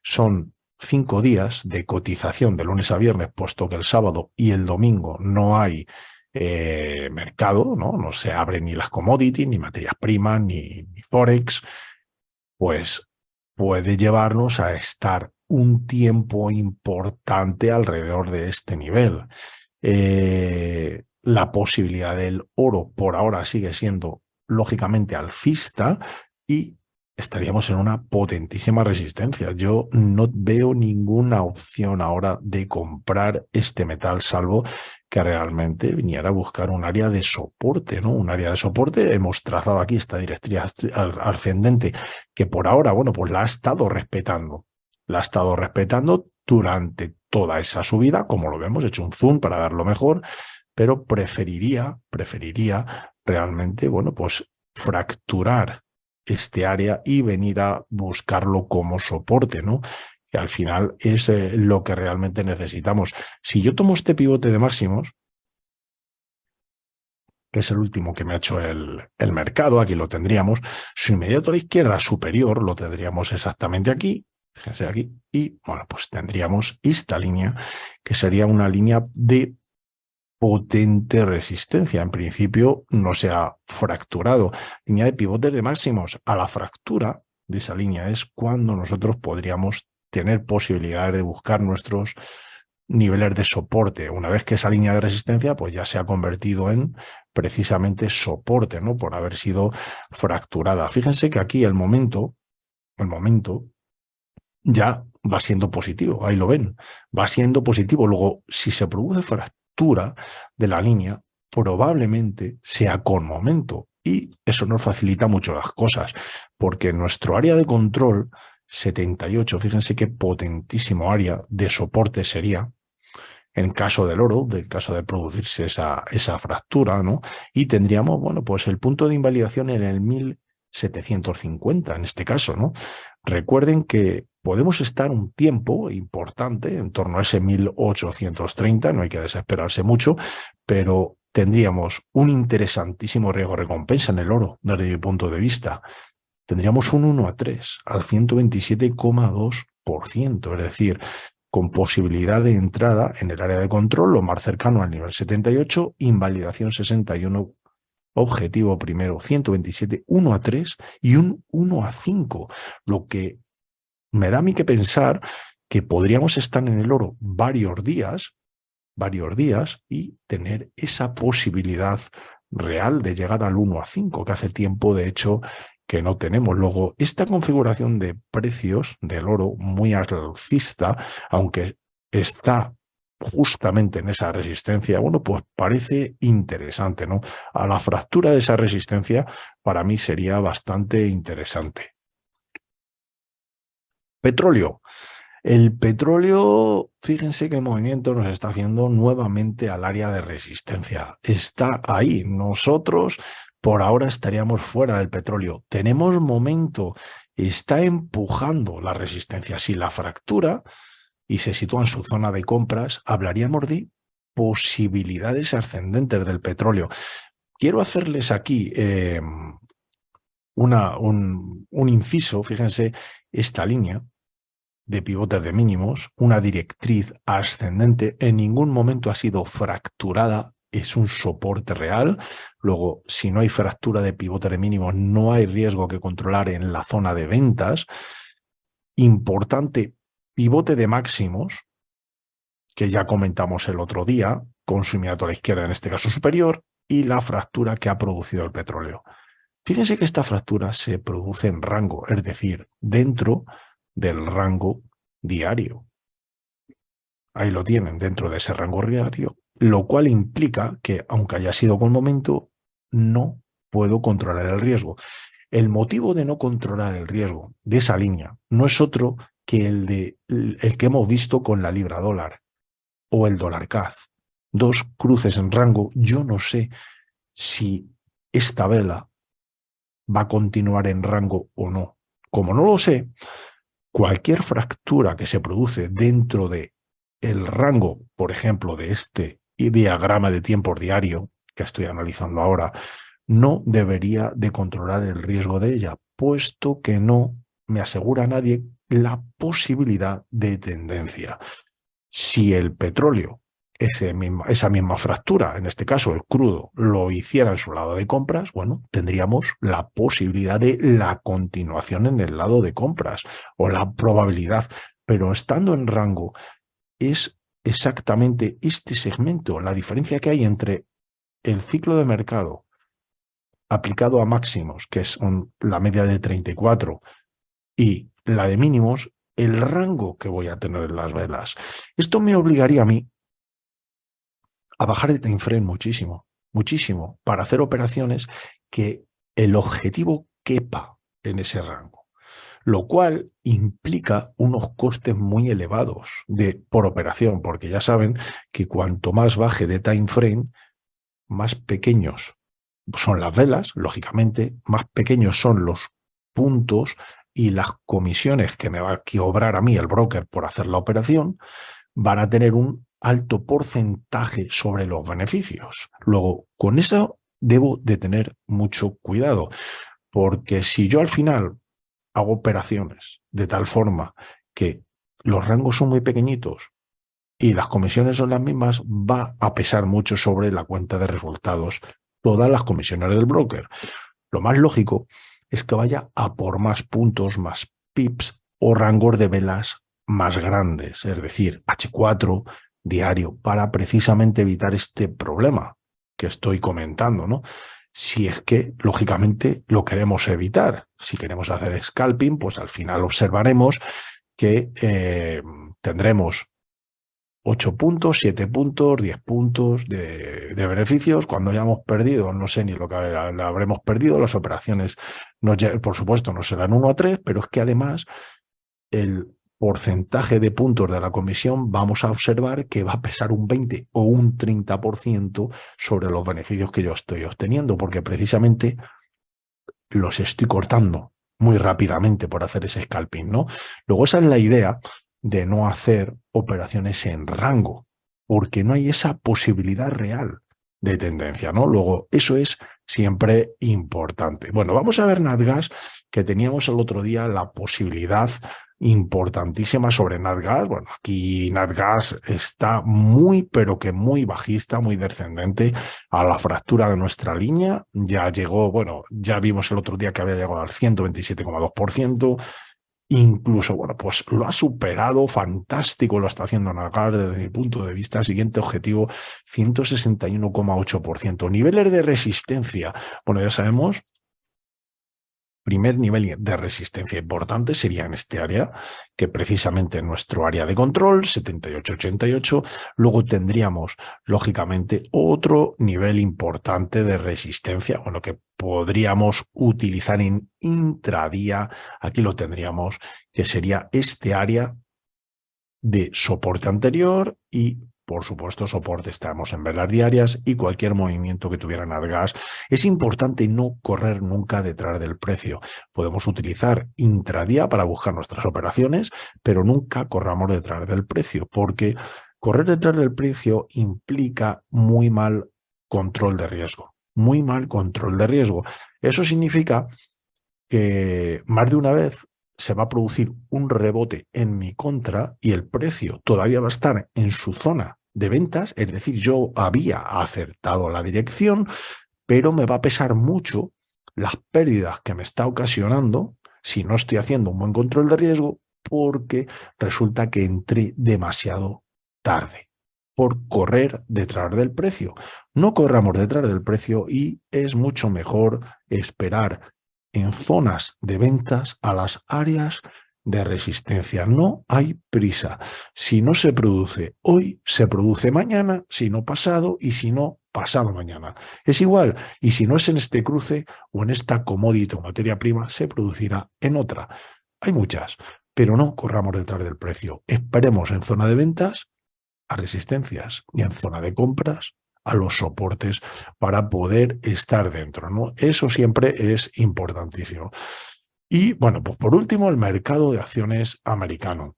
son 5 días de cotización de lunes a viernes, puesto que el sábado y el domingo no hay mercado, ¿no? No se abren ni las commodities, ni materias primas, ni forex, pues puede llevarnos a estar un tiempo importante alrededor de este nivel. La posibilidad del oro por ahora sigue siendo lógicamente alcista y estaríamos en una potentísima resistencia. Yo no veo ninguna opción ahora de comprar este metal, salvo que realmente viniera a buscar un área de soporte, ¿no? Un área de soporte. Hemos trazado aquí esta directriz ascendente que por ahora, bueno, pues la ha estado respetando. La ha estado respetando durante toda esa subida, como lo vemos, he hecho un zoom para verlo mejor, pero preferiría realmente, bueno, pues fracturar este área y venir a buscarlo como soporte, ¿no? Que al final es lo que realmente necesitamos. Si yo tomo este pivote de máximos, que es el último que me ha hecho el mercado, aquí lo tendríamos, su inmediato a la izquierda superior lo tendríamos exactamente aquí, fíjense aquí, y bueno, pues tendríamos esta línea, que sería una línea de potente resistencia. En principio no se ha fracturado. Línea de pivotes de máximos. A la fractura de esa línea es cuando nosotros podríamos tener posibilidades de buscar nuestros niveles de soporte. Una vez que esa línea de resistencia pues ya se ha convertido en precisamente soporte, ¿no? Por haber sido fracturada. Fíjense que aquí el momento ya va siendo positivo, ahí lo ven, va siendo positivo. Luego, si se produce fractura de la línea, probablemente sea con momento y eso nos facilita mucho las cosas, porque nuestro área de control 78, fíjense qué potentísimo área de soporte sería en caso del oro, del caso de producirse esa fractura, ¿no? Y tendríamos, bueno, pues el punto de invalidación en el 1750, en este caso, ¿no? Recuerden que podemos estar un tiempo importante, en torno a ese 1830, no hay que desesperarse mucho, pero tendríamos un interesantísimo riesgo-recompensa en el oro, desde mi punto de vista. Tendríamos un 1-3 al 127,2%, es decir, con posibilidad de entrada en el área de control, lo más cercano al nivel 78, invalidación 61, objetivo primero 127, 1-3 y un 1-5, lo que me da a mí que pensar que podríamos estar en el oro varios días y tener esa posibilidad real de llegar al 1-5, que hace tiempo, de hecho, que no tenemos. Luego, esta configuración de precios del oro muy alcista, aunque está justamente en esa resistencia, bueno, pues parece interesante, ¿no? A la fractura de esa resistencia, para mí sería bastante interesante. Petróleo. El petróleo, fíjense qué movimiento nos está haciendo nuevamente al área de resistencia. Está ahí. Nosotros por ahora estaríamos fuera del petróleo. Tenemos momento. Está empujando la resistencia. Si la fractura y se sitúa en su zona de compras, hablaríamos de posibilidades ascendentes del petróleo. quiero hacerles aquí un inciso. Fíjense, esta línea de pivotes de mínimos, una directriz ascendente, en ningún momento ha sido fracturada, es un soporte real. Luego, si no hay fractura de pivote de mínimos, no hay riesgo que controlar en la zona de ventas. Importante, pivote de máximos, que ya comentamos el otro día, con su inmediato a la izquierda, en este caso superior, y la fractura que ha producido el petróleo. Fíjense que esta fractura se produce en rango, es decir, dentro del rango diario. Ahí lo tienen, dentro de ese rango diario, lo cual implica que, aunque haya sido con momento, no puedo controlar el riesgo. El motivo de no controlar el riesgo de esa línea no es otro que el que hemos visto con la libra dólar o el dólar CAD. Dos cruces en rango. Yo no sé si esta vela va a continuar en rango o no. Como no lo sé, cualquier fractura que se produce dentro de el rango, por ejemplo, de este diagrama de tiempo diario que estoy analizando ahora, no debería de controlar el riesgo de ella, puesto que no me asegura a nadie la posibilidad de tendencia. Si el petróleo, esa misma fractura, en este caso el crudo, lo hiciera en su lado de compras, bueno, tendríamos la posibilidad de la continuación en el lado de compras o la probabilidad, pero estando en rango es exactamente este segmento, la diferencia que hay entre el ciclo de mercado aplicado a máximos, que es la media de 34, y la de mínimos, el rango que voy a tener en las velas. Esto me obligaría a mí a bajar el time frame muchísimo, muchísimo, para hacer operaciones que el objetivo quepa en ese rango, lo cual implica unos costes muy elevados por operación, porque ya saben que cuanto más baje de time frame, más pequeños son las velas, lógicamente, más pequeños son los puntos y las comisiones que me va a cobrar a mí el broker por hacer la operación, van a tener un alto porcentaje sobre los beneficios. Luego, con eso debo de tener mucho cuidado, porque si yo al final hago operaciones de tal forma que los rangos son muy pequeñitos y las comisiones son las mismas, va a pesar mucho sobre la cuenta de resultados todas las comisiones del broker. Lo más lógico es que vaya a por más puntos, más pips o rangos de velas más grandes, es decir, H4 diario, para precisamente evitar este problema que estoy comentando, ¿no? Si es que, lógicamente, lo queremos evitar. Si queremos hacer scalping, pues al final observaremos que tendremos 8 puntos, 7 puntos, 10 puntos de beneficios. Cuando hayamos perdido, no sé ni lo que habremos perdido, las operaciones, por supuesto, no serán 1 a 3, pero es que además el porcentaje de puntos de la comisión vamos a observar que va a pesar un 20 o un 30% sobre los beneficios que yo estoy obteniendo, porque precisamente los estoy cortando muy rápidamente por hacer ese scalping, ¿no? Luego esa es la idea de no hacer operaciones en rango, porque no hay esa posibilidad real de tendencia, ¿no? Luego, eso es siempre importante. Bueno, vamos a ver NatGas, que teníamos el otro día la posibilidad importantísima sobre NatGas. Bueno, aquí NatGas está muy, pero que muy bajista, muy descendente a la fractura de nuestra línea. Ya llegó, bueno, ya vimos el otro día que había llegado al 127,2%. Incluso, bueno, pues lo ha superado, fantástico lo está haciendo NatGas desde mi punto de vista. Siguiente objetivo, 161,8%. Niveles de resistencia, bueno, ya sabemos, primer nivel de resistencia importante sería en este área, que precisamente en nuestro área de control, 78,88. Luego tendríamos, lógicamente, otro nivel importante de resistencia, bueno, que podríamos utilizar en intradía. Aquí lo tendríamos, que sería este área de soporte anterior y, por supuesto, soporte estamos en velas diarias y cualquier movimiento que tuviera NatGas. Es importante no correr nunca detrás del precio. Podemos utilizar intradía para buscar nuestras operaciones, pero nunca corramos detrás del precio, porque correr detrás del precio implica muy mal control de riesgo. muy mal control de riesgo. Eso significa que más de una vez se va a producir un rebote en mi contra y el precio todavía va a estar en su zona de ventas, es decir, yo había acertado la dirección, pero me va a pesar mucho las pérdidas que me está ocasionando si no estoy haciendo un buen control de riesgo, porque resulta que entré demasiado tarde por correr detrás del precio. No corramos detrás del precio y es mucho mejor esperar en zonas de ventas a las áreas de resistencia. No hay prisa. Si no se produce hoy, se produce mañana, si no pasado y si no pasado mañana. Es igual, y si no es en este cruce o en esta commodity o materia prima, se producirá en otra. Hay muchas, pero no corramos detrás del precio. Esperemos en zona de ventas a resistencias y en zona de compras a los soportes para poder estar dentro, ¿no? Eso siempre es importantísimo. Y bueno, pues por último, el mercado de acciones americano.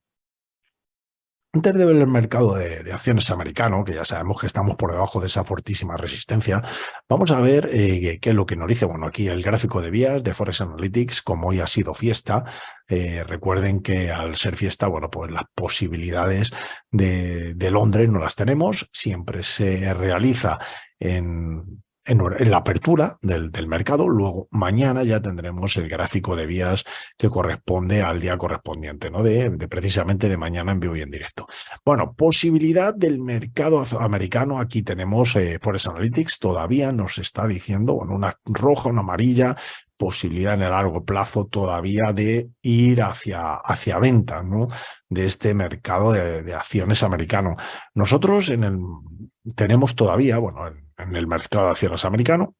Antes de ver el mercado de acciones americano, que ya sabemos que estamos por debajo de esa fortísima resistencia, vamos a ver qué es lo que nos dice. Bueno, aquí el gráfico de vías de Forex Analytics, como hoy ha sido fiesta. Recuerden que al ser fiesta, bueno, pues las posibilidades de Londres no las tenemos. Siempre se realiza en la apertura del mercado. Luego mañana ya tendremos el gráfico de vías que corresponde al día correspondiente, ¿no? De precisamente de mañana en vivo y en directo. Bueno, posibilidad del mercado americano. Aquí tenemos Forex Analytics, todavía nos está diciendo, bueno, una roja, una amarilla, posibilidad en el largo plazo todavía de ir hacia venta, ¿no? De este mercado de acciones americano. Nosotros tenemos todavía, bueno, en el mercado de acciones americano,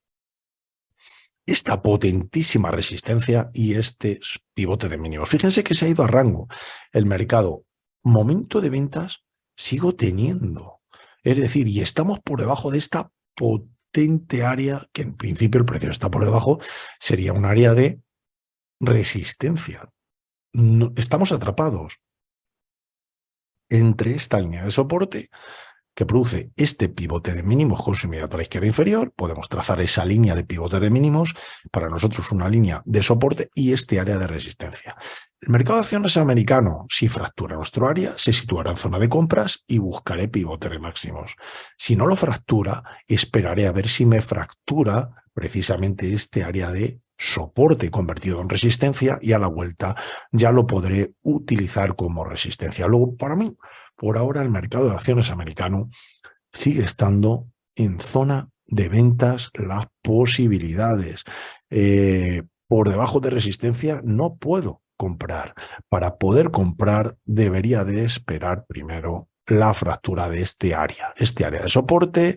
esta potentísima resistencia y este pivote de mínimos. Fíjense que se ha ido a rango. El mercado, momento de ventas, sigo teniendo. Es decir, y estamos por debajo de esta potente área, que en principio el precio está por debajo, sería un área de resistencia. No, estamos atrapados entre esta línea de soporte que produce este pivote de mínimos con su mirada a la izquierda inferior. Podemos trazar esa línea de pivote de mínimos, para nosotros una línea de soporte, y este área de resistencia. El mercado de acciones americano, si fractura nuestro área, se situará en zona de compras y buscaré pivote de máximos. Si no lo fractura, esperaré a ver si me fractura precisamente este área de soporte convertido en resistencia, y a la vuelta ya lo podré utilizar como resistencia. Luego, para mí, por ahora el mercado de acciones americano sigue estando en zona de ventas, las posibilidades. Por debajo de resistencia no puedo comprar. Para poder comprar debería de esperar primero la fractura de este área de soporte,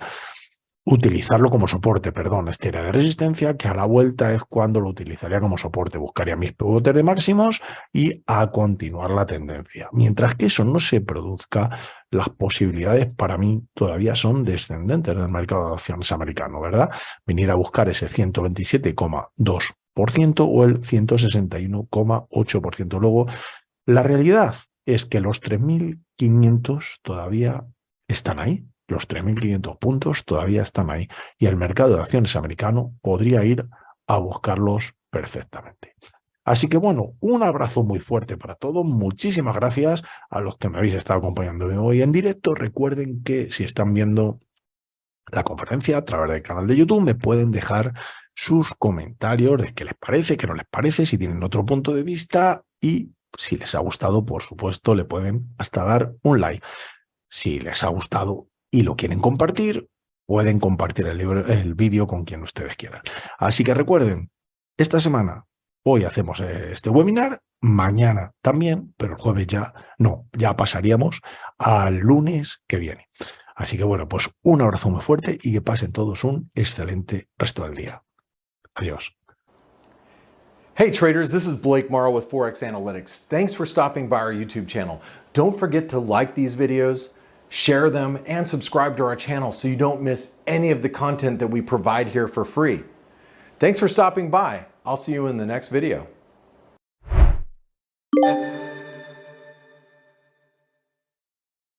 utilizarlo como soporte, perdón, este área de resistencia, que a la vuelta es cuando lo utilizaría como soporte, buscaría mis pivotes de máximos y a continuar la tendencia. Mientras que eso no se produzca, las posibilidades para mí todavía son descendentes del mercado de acciones americano, ¿verdad? Venir a buscar ese 127,2% o el 161,8%. Luego, la realidad es que los 3.500 todavía están ahí. Los 3.500 puntos todavía están ahí y el mercado de acciones americano podría ir a buscarlos perfectamente. Así que bueno, un abrazo muy fuerte para todos. Muchísimas gracias a los que me habéis estado acompañando hoy en directo. Recuerden que si están viendo la conferencia a través del canal de YouTube, me pueden dejar sus comentarios de qué les parece, qué no les parece, si tienen otro punto de vista, y si les ha gustado, por supuesto, le pueden hasta dar un like. Si les ha gustado y lo quieren compartir, pueden compartir el vídeo con quien ustedes quieran. Así que recuerden, esta semana hoy hacemos este webinar, mañana también, pero el jueves ya pasaríamos al lunes que viene. Así que bueno, pues un abrazo muy fuerte y que pasen todos un excelente resto del día. Adiós. Hey traders, this is Blake Morrow with Forex Analytics. Thanks for stopping by our YouTube channel. Don't forget to like these videos, share them, and subscribe to our channel so you don't miss any of the content that we provide here for free. Thanks for stopping by. I'll see you in the next video.